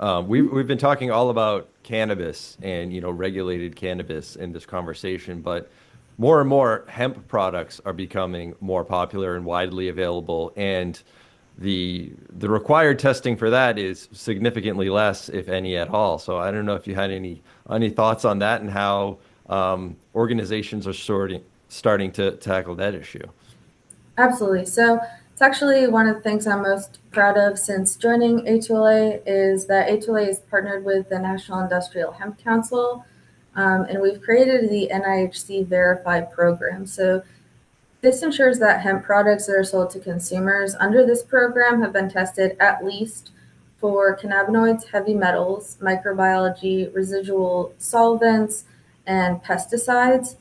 We've been talking all about cannabis and regulated cannabis in this conversation, but more and more hemp products are becoming more popular and widely available, and the required testing for that is significantly less, if any at all. So I don't know if you had any thoughts on that and how organizations are starting to tackle that issue. Absolutely. So it's actually one of the things I'm most proud of since joining A2LA is that A2LA is partnered with the National Industrial Hemp Council, and we've created the NIHC Verified program. So this ensures that hemp products that are sold to consumers under this program have been tested at least for cannabinoids, heavy metals, microbiology, residual solvents, and pesticides.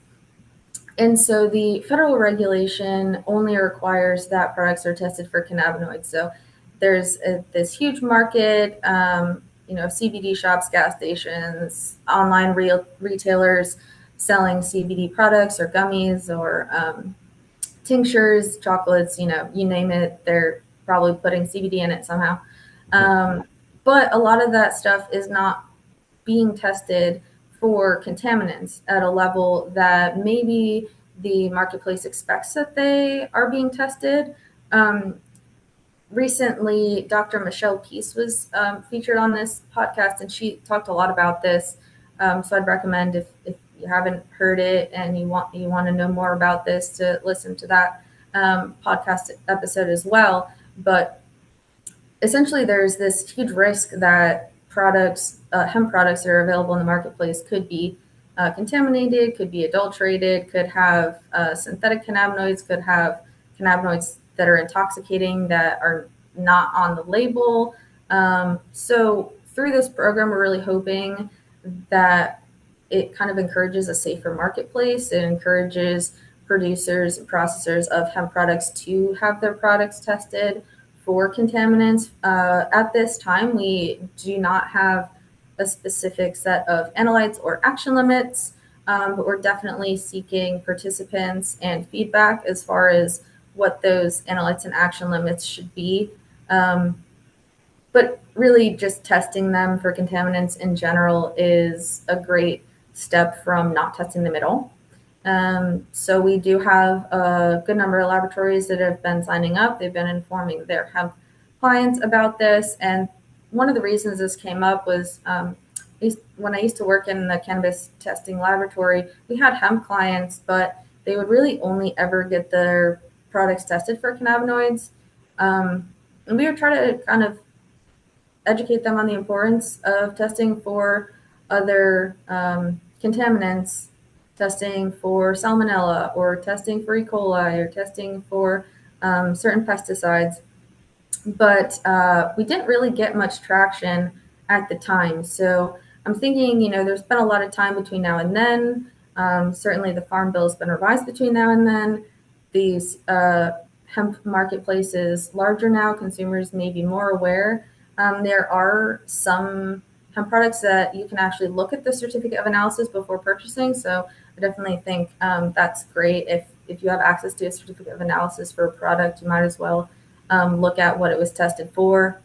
And so the federal regulation only requires that products are tested for cannabinoids. So there's this huge market, CBD shops, gas stations, online retailers selling CBD products or gummies or tinctures, chocolates, you name it, they're probably putting CBD in it somehow. But a lot of that stuff is not being tested for contaminants at a level that maybe the marketplace expects that they are being tested. Recently, Dr. Michelle Peace was featured on this podcast, and she talked a lot about this. So I'd recommend if you haven't heard it and you want to know more about this, to listen to that podcast episode as well. But essentially, there's this huge risk that hemp products that are available in the marketplace could be contaminated, could be adulterated, could have synthetic cannabinoids, could have cannabinoids that are intoxicating that are not on the label. So through this program, we're really hoping that it kind of encourages a safer marketplace. It encourages producers and processors of hemp products to have their products tested for contaminants. At this time, we do not have a specific set of analytes or action limits, but we're definitely seeking participants and feedback as far as what those analytes and action limits should be. But really just testing them for contaminants in general is a great step from not testing them at all. So we do have a good number of laboratories that have been signing up. They've been informing their hemp clients about this. And one of the reasons this came up was when I used to work in the cannabis testing laboratory, we had hemp clients, but they would really only ever get their products tested for cannabinoids. And we would try to kind of educate them on the importance of testing for other contaminants, testing for salmonella or testing for E. coli or testing for certain pesticides. But we didn't really get much traction at the time. So I'm thinking, there's been a lot of time between now and then. Certainly the Farm Bill has been revised between now and then. These hemp marketplaces larger now, consumers may be more aware. There are some hemp products that you can actually look at the certificate of analysis before purchasing. So I definitely think that's great. If you have access to a certificate of analysis for a product, you might as well look at what it was tested for.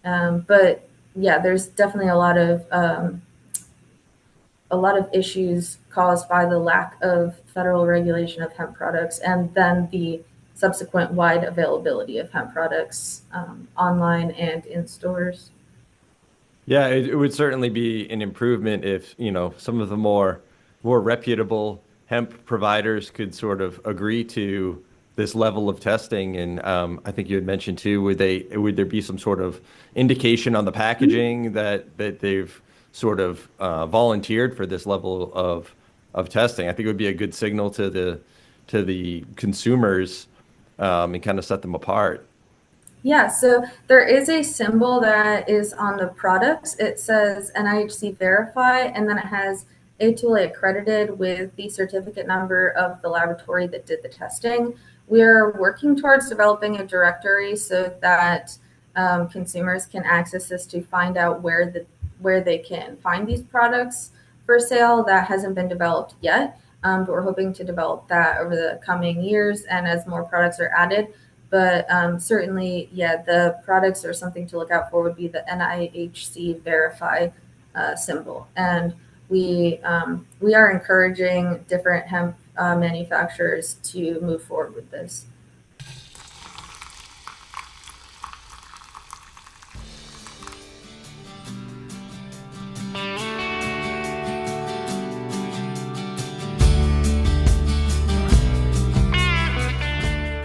But yeah, there's definitely a lot of issues caused by the lack of federal regulation of hemp products, and then the subsequent wide availability of hemp products online and in stores. Yeah, it would certainly be an improvement if, some of the more reputable hemp providers could sort of agree to this level of testing. And I think you had mentioned too, would there be some sort of indication on the packaging that they've sort of volunteered for this level of testing? I think it would be a good signal to the consumers and kind of set them apart. Yeah, so there is a symbol that is on the products. It says NIHC Verify, and then it has A2LA accredited with the certificate number of the laboratory that did the testing. We're working towards developing a directory so that consumers can access this to find out where they can find these products for sale. That hasn't been developed yet, but we're hoping to develop that over the coming years and as more products are added. But certainly, yeah, the products are something to look out for would be the NIHC verify symbol. And we are encouraging different hemp manufacturers to move forward with this.